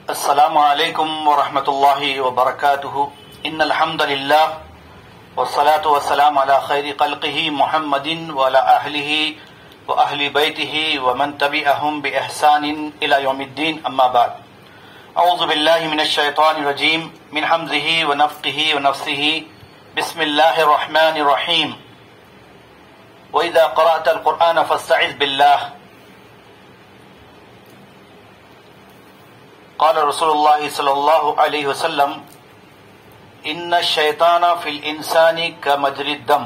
السلام علیکم ورحمۃ اللہ وبرکاتہ ان الحمد للہ والصلاة والسلام علی خیر خلقہ محمد وعلی اہلہ واہل بیتہ ومن تبعہم باحسان الی یوم الدین اما بعد اعوذ باللہ من الشیطان الرجیم من حمزہ ونفخہ ونفثہ بسم اللہ الرحمن الرحیم وإذا قرأت القرآن فاستعذ بالله قال رسول اللہ صلی اللہ علیہ وسلم ان الشیطان فی الانسان کمجری الدم۔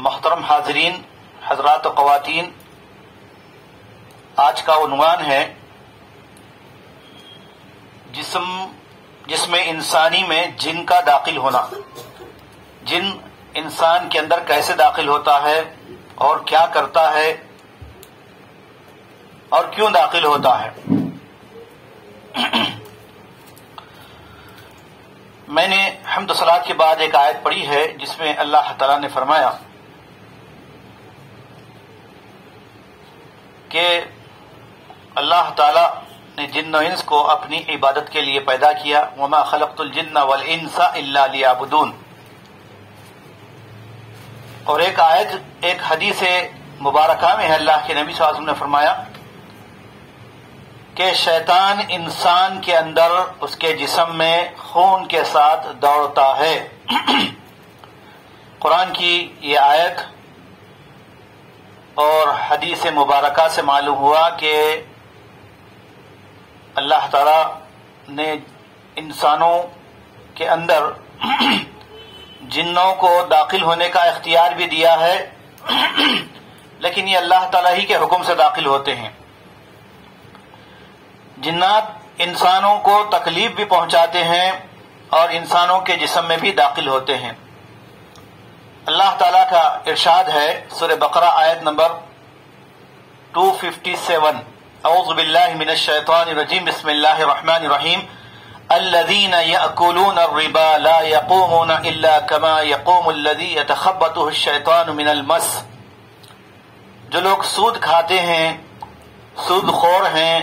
محترم حاضرین، حضرات و خواتین، آج کا عنوان ہے جسم انسانی میں جن کا داخل ہونا۔ جن انسان کے اندر کیسے داخل ہوتا ہے اور کیا کرتا ہے اور کیوں داخل ہوتا ہے۔ میں نے حمد و صلوات کے بعد ایک آیت پڑھی ہے جس میں اللہ تعالیٰ نے فرمایا کہ اللہ تعالیٰ نے جن و انس کو اپنی عبادت کے لیے پیدا کیا، وما خلقت الجن والانس الا لیعبدون۔ اور ایک آیت، ایک حدیث مبارکہ میں ہے اللہ کے نبی صلی اللہ علیہ وسلم نے فرمایا کہ شیطان انسان کے اندر اس کے جسم میں خون کے ساتھ دوڑتا ہے۔ قرآن کی یہ آیت اور حدیث مبارکہ سے معلوم ہوا کہ اللہ تعالی نے انسانوں کے اندر جنوں کو داخل ہونے کا اختیار بھی دیا ہے، لیکن یہ اللہ تعالی ہی کے حکم سے داخل ہوتے ہیں۔ جنات انسانوں کو تکلیف بھی پہنچاتے ہیں اور انسانوں کے جسم میں بھی داخل ہوتے ہیں۔ اللہ تعالیٰ کا ارشاد ہے سورہ بقرہ آیت نمبر 257، اعوذ باللہ من الشیطان الرجیم، بسم اللہ الرحمن الرحیم، الذین یأکلون الربا لا یقومون الا کما یقوم الذی یتخبطہ الشیطان من المس۔ جو لوگ سود کھاتے ہیں، سود خور ہیں،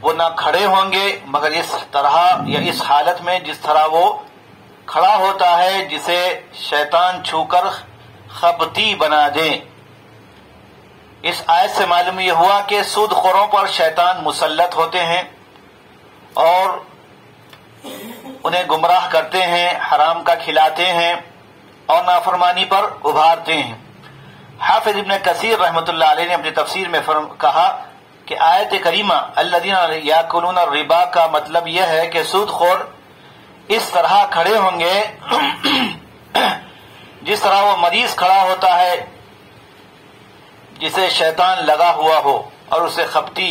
وہ نہ کھڑے ہوں گے مگر اس طرح یا اس حالت میں جس طرح وہ کھڑا ہوتا ہے جسے شیطان چھو کر خبطی بنا دے۔ اس آیت سے معلوم یہ ہوا کہ سود خوروں پر شیطان مسلط ہوتے ہیں اور انہیں گمراہ کرتے ہیں، حرام کا کھلاتے ہیں اور نافرمانی پر ابھارتے ہیں۔ حافظ ابن کثیر رحمۃ اللہ علیہ نے اپنی تفسیر میں کہا کہ آیت کریمہ الذین یاکلون الربا کا مطلب یہ ہے کہ سود خور اس طرح کھڑے ہوں گے جس طرح وہ مریض کھڑا ہوتا ہے جسے شیطان لگا ہوا ہو اور اسے خبطی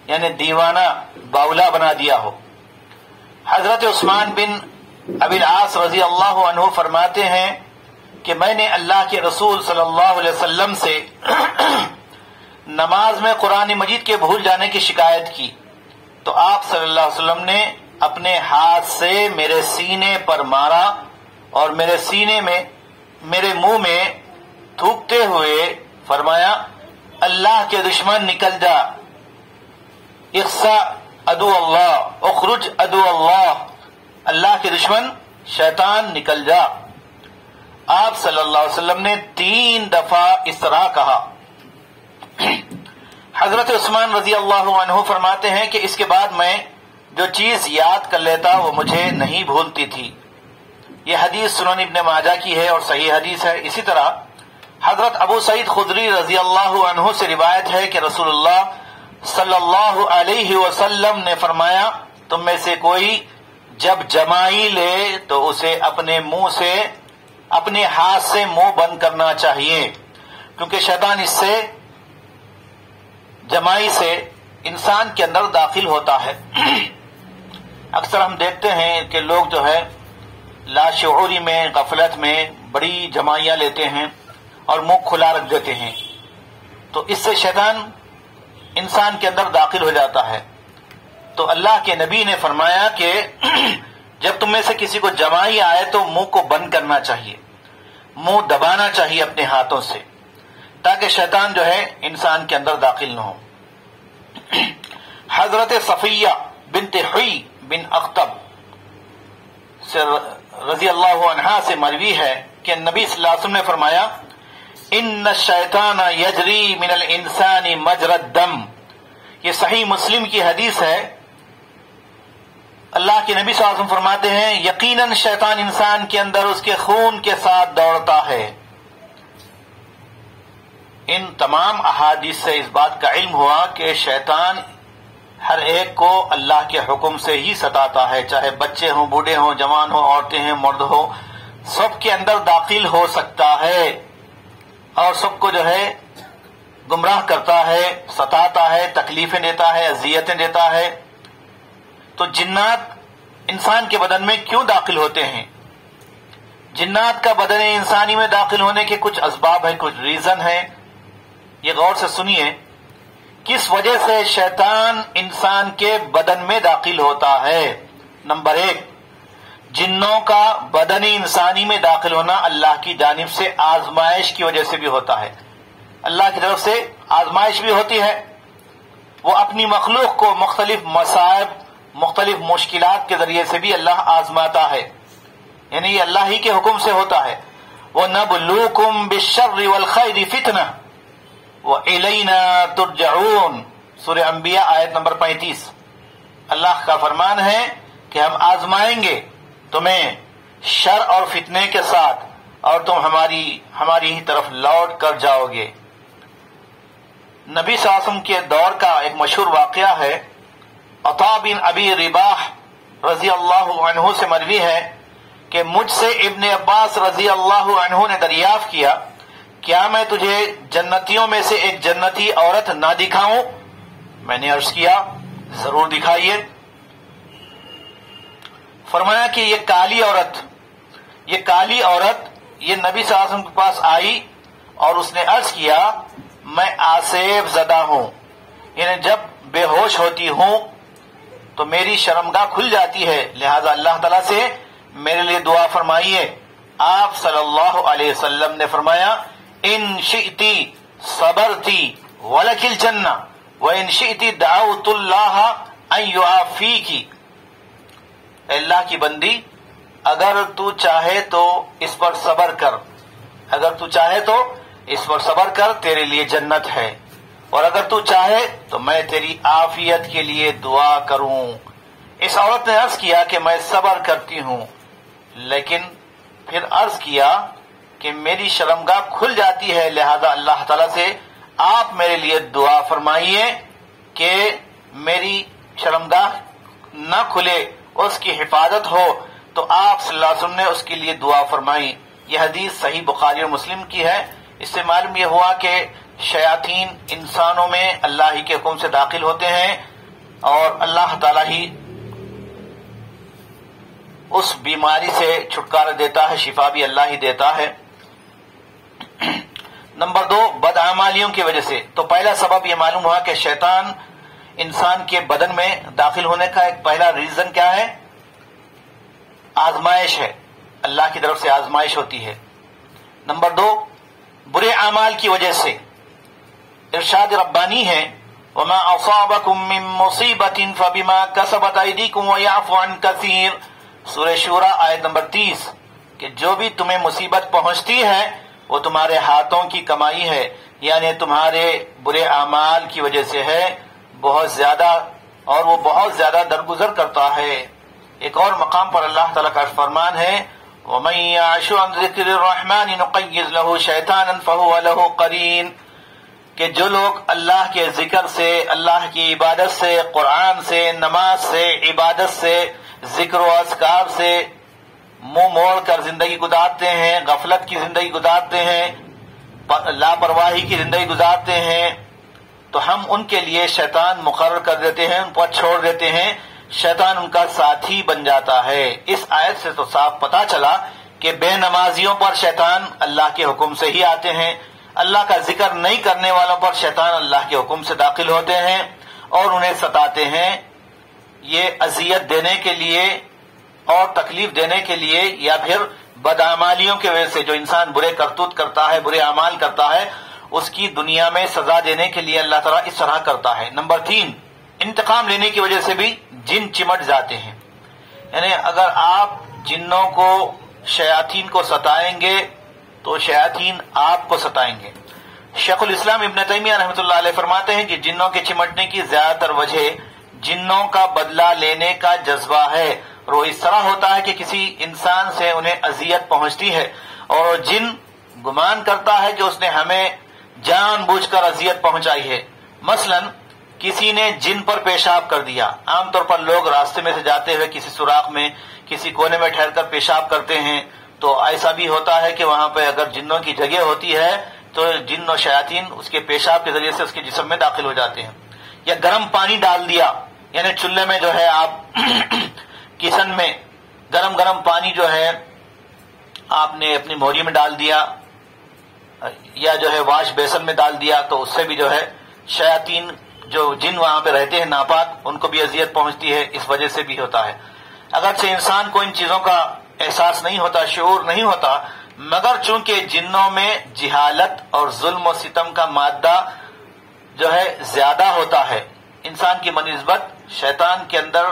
یعنی دیوانہ باولا بنا دیا ہو۔ حضرت عثمان بن ابی العاص رضی اللہ عنہ فرماتے ہیں کہ میں نے اللہ کے رسول صلی اللہ علیہ وسلم سے نماز میں قرآن مجید کے بھول جانے کی شکایت کی تو آپ صلی اللہ علیہ وسلم نے اپنے ہاتھ سے میرے سینے پر مارا اور میرے سینے میں، میرے منہ میں تھوکتے ہوئے فرمایا، اللہ کے دشمن نکل جا، اخسا عدو اللہ، اخرج عدو اللہ، اللہ کے دشمن شیطان نکل جا۔ آپ صلی اللہ علیہ وسلم نے 3 دفعہ اس طرح کہا۔ حضرت عثمان رضی اللہ عنہ فرماتے ہیں کہ اس کے بعد میں جو چیز یاد کر لیتا وہ مجھے نہیں بھولتی تھی۔ یہ حدیث سنن ابن ماجہ کی ہے اور صحیح حدیث ہے۔ اسی طرح حضرت ابو سعید خدری رضی اللہ عنہ سے روایت ہے کہ رسول اللہ صلی اللہ علیہ وسلم نے فرمایا، تم میں سے کوئی جب جمائی لے تو اسے اپنے منہ سے، اپنے ہاتھ سے منہ بند کرنا چاہیے، کیونکہ شیطان اس سے، جمائی سے انسان کے اندر داخل ہوتا ہے۔ اکثر ہم دیکھتے ہیں کہ لوگ جو ہے لاشعوری میں، غفلت میں بڑی جمائیاں لیتے ہیں اور منہ کھلا رکھ دیتے ہیں، تو اس سے شیطان انسان کے اندر داخل ہو جاتا ہے۔ تو اللہ کے نبی نے فرمایا کہ جب تم میں سے کسی کو جمائی آئے تو منہ کو بند کرنا چاہیے، منہ دبانا چاہیے اپنے ہاتھوں سے، تاکہ شیطان جو ہے انسان کے اندر داخل نہ ہو۔ حضرت صفیہ بنت حی بن اخطب سے رضی اللہ عنہا سے مروی ہے کہ نبی صلی اللہ علیہ وسلم نے فرمایا ان الشیطان یجری من الانسان مجرى الدم. یہ صحیح مسلم کی حدیث ہے. اللہ کے نبی صلی اللہ علیہ وسلم فرماتے ہیں یقیناً شیطان انسان کے اندر اس کے خون کے ساتھ دوڑتا ہے. ان تمام احادیث سے اس بات کا علم ہوا کہ شیطان ہر ایک کو اللہ کے حکم سے ہی ستاتا ہے، چاہے بچے ہوں، بوڑھے ہوں، جوان ہوں، عورتیں ہیں، مرد ہو، سب کے اندر داخل ہو سکتا ہے اور سب کو جو ہے گمراہ کرتا ہے، ستاتا ہے، تکلیفیں دیتا ہے، اذیتیں دیتا ہے. تو جنات انسان کے بدن میں کیوں داخل ہوتے ہیں؟ جنات کا بدن انسانی میں داخل ہونے کے کچھ اسباب ہیں، کچھ ریزن ہیں. یہ غور سے سنیے کس وجہ سے شیطان انسان کے بدن میں داخل ہوتا ہے. نمبر 1، جنوں کا بدن انسانی میں داخل ہونا اللہ کی جانب سے آزمائش کی وجہ سے بھی ہوتا ہے. اللہ کی طرف سے آزمائش بھی ہوتی ہے. وہ اپنی مخلوق کو مختلف مصائب، مختلف مشکلات کے ذریعے سے بھی اللہ آزماتا ہے، یعنی یہ اللہ ہی کے حکم سے ہوتا ہے. وَنَبْلُوكُمْ بِالشَّرِّ وَالْخَيْرِ فِتْنَةً وَإِلَيْنَا تُرْجَعُونَ. سورہ انبیاء آیت نمبر 35. اللہ کا فرمان ہے کہ ہم آزمائیں گے تمہیں شر اور فتنے کے ساتھ اور تم ہماری ہی طرف لوٹ کر جاؤ گے. نبی صلی اللہ علیہ وسلم کے دور کا ایک مشہور واقعہ ہے. عطا بن ابی رباح رضی اللہ عنہ سے مروی ہے کہ مجھ سے ابن عباس رضی اللہ عنہ نے دریافت کیا کیا میں تجھے جنتیوں میں سے ایک جنتی عورت نہ دکھاؤں؟ میں نے عرض کیا ضرور دکھائیے. فرمایا کہ یہ کالی عورت یہ نبی صلی اللہ علیہ وسلم کے پاس آئی اور اس نے عرض کیا میں آسیب زدہ ہوں، یعنی جب بے ہوش ہوتی ہوں تو میری شرمگاہ کھل جاتی ہے، لہذا اللہ تعالیٰ سے میرے لیے دعا فرمائیے. آپ صلی اللہ علیہ وسلم نے فرمایا ان شئتی صبرتی ولک الجنہ وان شئتی دعوت اللہ ان یعافیکی. اے اللہ کی بندی، اگر تو چاہے تو اس پر صبر کر، تیرے لیے جنت ہے، اور اگر تو چاہے تو میں تیری عافیت کے لیے دعا کروں. اس عورت نے عرض کیا کہ میں صبر کرتی ہوں، لیکن پھر عرض کیا کہ میری شرمگاہ کھل جاتی ہے، لہذا اللہ تعالیٰ سے آپ میرے لیے دعا فرمائیے کہ میری شرمگاہ نہ کھلے، اس کی حفاظت ہو. تو آپ صلی اللہ علیہ وسلم نے اس کے لیے دعا فرمائی. یہ حدیث صحیح بخاری اور مسلم کی ہے. اس سے معلوم یہ ہوا کہ شیاطین انسانوں میں اللہ ہی کے حکم سے داخل ہوتے ہیں اور اللہ تعالیٰ ہی اس بیماری سے چھٹکارا دیتا ہے، شفا بھی اللہ ہی دیتا ہے. نمبر 2، بدعمالیوں کی وجہ سے. تو پہلا سبب یہ معلوم ہوا کہ شیطان انسان کے بدن میں داخل ہونے کا ایک پہلا ریزن کیا ہے؟ آزمائش ہے، اللہ کی طرف سے آزمائش ہوتی ہے. نمبر 2، برے اعمال کی وجہ سے. ارشاد ربانی ہے وَمَا أَصَابَكُم مِّن مُّصِيبَةٍ فَبِمَا كَسَبَتْ أَيْدِيكُمْ وَيَعْفُو عَن كَثِيرٌ. سورہ شورى آیت نمبر 30 کہ جو بھی تمہیں مصیبت پہنچتی ہے وہ تمہارے ہاتھوں کی کمائی ہے، یعنی تمہارے برے اعمال کی وجہ سے ہے بہت زیادہ، اور وہ بہت زیادہ درگزر کرتا ہے. ایک اور مقام پر اللہ تعالیٰ کا فرمان ہے وَمَن يَعْشُ عَن ذِكْرِ الرَّحْمَنِ نُقَيِّضْ لَهُ شَيْطَانًا فَهُوَ لَهُ قَرِينٌ. کہ جو لوگ اللہ کے ذکر سے، اللہ کی عبادت سے، قرآن سے، نماز سے، عبادت سے، ذکر و اذکار سے منہ موڑ کر زندگی گزارتے ہیں، غفلت کی زندگی گزارتے ہیں، لاپرواہی کی زندگی گزارتے ہیں، تو ہم ان کے لیے شیطان مقرر کر دیتے ہیں، ان پر چھوڑ دیتے ہیں، شیطان ان کا ساتھی بن جاتا ہے. اس آیت سے تو صاف پتا چلا کہ بے نمازیوں پر شیطان اللہ کے حکم سے ہی آتے ہیں، اللہ کا ذکر نہیں کرنے والوں پر شیطان اللہ کے حکم سے داخل ہوتے ہیں اور انہیں ستاتے ہیں. یہ اذیت دینے کے لیے اور تکلیف دینے کے لیے یا پھر بدعمالیوں کی وجہ سے جو انسان برے کرتوت کرتا ہے، برے اعمال کرتا ہے، اس کی دنیا میں سزا دینے کے لیے اللہ تعالیٰ اس طرح کرتا ہے. نمبر 3، انتقام لینے کی وجہ سے بھی جن چمٹ جاتے ہیں. یعنی اگر آپ جنوں کو شیاطین کو ستائیں گے تو شیاطین آپ کو ستائیں گے. شیخ الاسلام ابن تیمیہ رحمۃ اللہ علیہ فرماتے ہیں کہ جنوں کے چمٹنے کی زیادہ تر وجہ جنوں کا بدلہ لینے کا جذبہ ہے، اور وہ اس طرح ہوتا ہے کہ کسی انسان سے انہیں اذیت پہنچتی ہے اور جن گمان کرتا ہے کہ اس نے ہمیں جان بوجھ کر اذیت پہنچائی ہے. مثلا کسی نے جن پر پیشاب کر دیا. عام طور پر لوگ راستے میں سے جاتے ہوئے کسی سوراخ میں کسی کونے میں ٹھہر کر پیشاب کرتے ہیں، تو ایسا بھی ہوتا ہے کہ وہاں پہ اگر جنوں کی جگہ ہوتی ہے تو جن و شیاطین اس کے پیشاب کے ذریعے سے اس کے جسم میں داخل ہو جاتے ہیں. یا گرم پانی ڈال دیا، یعنی چولہے میں جو ہے آپ کچن میں گرم پانی جو ہے آپ نے اپنی موری میں ڈال دیا یا جو ہے واش بیسن میں ڈال دیا، تو اس سے بھی جو ہے شیاطین جو جن وہاں پہ رہتے ہیں ناپاک ان کو بھی اذیت پہنچتی ہے، اس وجہ سے بھی ہوتا ہے. اگرچہ انسان کو ان چیزوں کا احساس نہیں ہوتا، شعور نہیں ہوتا، مگر چونکہ جنوں میں جہالت اور ظلم و ستم کا مادہ جو ہے زیادہ ہوتا ہے، انسان کی بنسبت شیطان کے اندر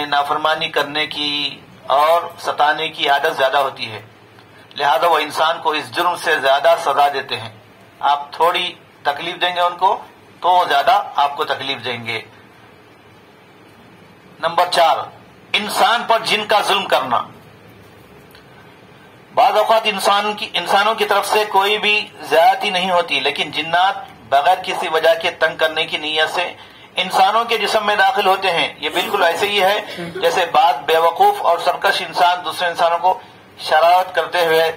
نافرمانی کرنے کی اور ستانے کی عادت زیادہ ہوتی ہے، لہذا وہ انسان کو اس جرم سے زیادہ سزا دیتے ہیں. آپ تھوڑی تکلیف دیں گے ان کو تو وہ زیادہ آپ کو تکلیف دیں گے. نمبر 4، انسان پر جن کا ظلم کرنا. بعض اوقات انسانوں کی طرف سے کوئی بھی زیادتی نہیں ہوتی، لیکن جنات بغیر کسی وجہ کے تنگ کرنے کی نیت سے انسانوں کے جسم میں داخل ہوتے ہیں. یہ بالکل ایسے ہی ہے جیسے بعض بیوقوف اور سرکش انسان دوسرے انسانوں کو شرارت کرتے ہوئے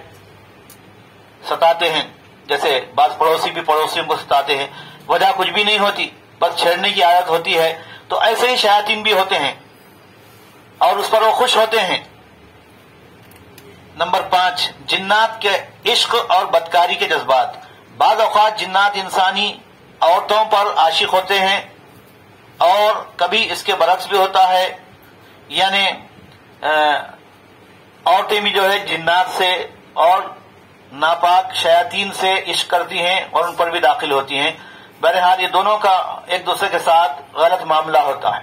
ستاتے ہیں. جیسے بعض پڑوسی بھی پڑوسیوں کو ستاتے ہیں، وجہ کچھ بھی نہیں ہوتی، بس چھیڑنے کی عادت ہوتی ہے. تو ایسے ہی شیاطین بھی ہوتے ہیں اور اس پر وہ خوش ہوتے ہیں. نمبر 5، جنات کے عشق اور بدکاری کے جذبات. بعض اوقات جنات انسانی عورتوں پر عاشق ہوتے ہیں اور کبھی اس کے برعکس بھی ہوتا ہے، یعنی عورتیں بھی جو ہے جنات سے اور ناپاک شیاطین سے عشق کرتی ہیں اور ان پر بھی داخل ہوتی ہیں. بہرحال یہ دونوں کا ایک دوسرے کے ساتھ غلط معاملہ ہوتا ہے.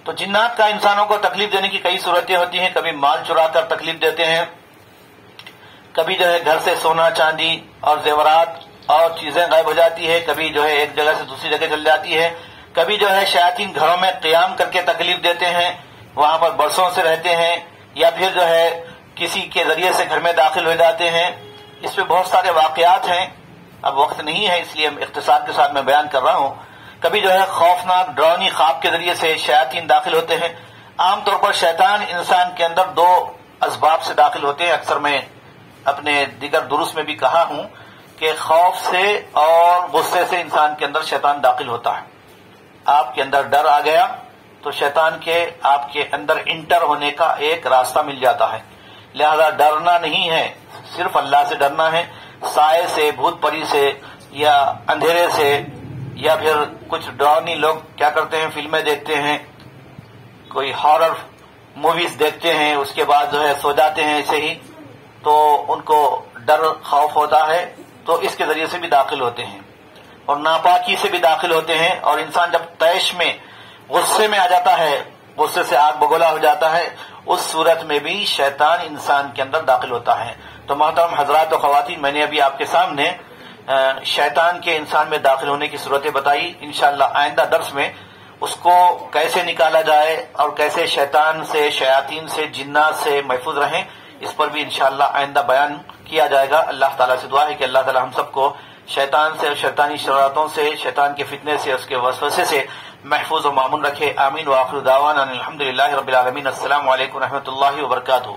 تو جنات کا انسانوں کو تکلیف دینے کی کئی صورتیں ہوتی ہیں. کبھی مال چرا کر تکلیف دیتے ہیں، کبھی جو ہے گھر سے سونا چاندی اور زیورات اور چیزیں غائب ہو جاتی ہے، کبھی جو ہے ایک جگہ سے دوسری جگہ چل جاتی ہے، کبھی جو ہے شیاطین گھروں میں قیام کر کے تکلیف دیتے ہیں، وہاں پر برسوں سے رہتے ہیں، یا پھر جو ہے کسی کے ذریعے سے گھر میں داخل ہو جاتے ہیں. اس پہ بہت سارے واقعات ہیں، اب وقت نہیں ہے اس لیے اختصار کے ساتھ میں بیان کر رہا ہوں. کبھی جو ہے خوفناک ڈراؤنی خواب کے ذریعے سے شیاطین داخل ہوتے ہیں. عام طور پر شیطان انسان کے اندر 2 اسباب سے داخل ہوتے ہیں. اکثر میں اپنے دیگر دروس میں بھی کہا ہوں کہ خوف سے اور غصے سے انسان کے اندر شیطان داخل ہوتا ہے. آپ کے اندر ڈر آ گیا تو شیطان کے آپ کے اندر انٹر ہونے کا ایک راستہ مل جاتا ہے. لہذا ڈرنا نہیں ہے، صرف اللہ سے ڈرنا ہے. سائے سے، بھوت پری سے یا اندھیرے سے، یا پھر کچھ ڈراؤنی لوگ کیا کرتے ہیں، فلمیں دیکھتے ہیں، کوئی ہارر موویز دیکھتے ہیں، اس کے بعد جو ہے سو جاتے ہیں ایسے ہی، تو ان کو ڈر خوف ہوتا ہے تو اس کے ذریعے سے بھی داخل ہوتے ہیں اور ناپاکی سے بھی داخل ہوتے ہیں. اور انسان جب طیش میں غصے میں آ جاتا ہے، غصے سے آگ بگولا ہو جاتا ہے، اس صورت میں بھی شیطان انسان کے اندر داخل ہوتا ہے. تو محترم حضرات و خواتین، میں نے ابھی آپ کے سامنے شیطان کے انسان میں داخل ہونے کی صورتیں بتائی. انشاءاللہ آئندہ درس میں اس کو کیسے نکالا جائے اور کیسے شیطان سے، شیاطین سے، جنات سے محفوظ رہیں، اس پر بھی انشاءاللہ آئندہ بیان کیا جائے گا. اللہ تعالیٰ سے دعا ہے کہ اللہ تعالیٰ ہم سب کو شیطان سے اور شیطانی شرارتوں سے، شیطان کے فتنے سے، اس کے وسوسے سے محفوظ و مامون رکھے. آمین. وآخر دعوانا الحمدللہ رب العالمین. السلام علیکم ورحمۃ اللہ وبرکاتہ.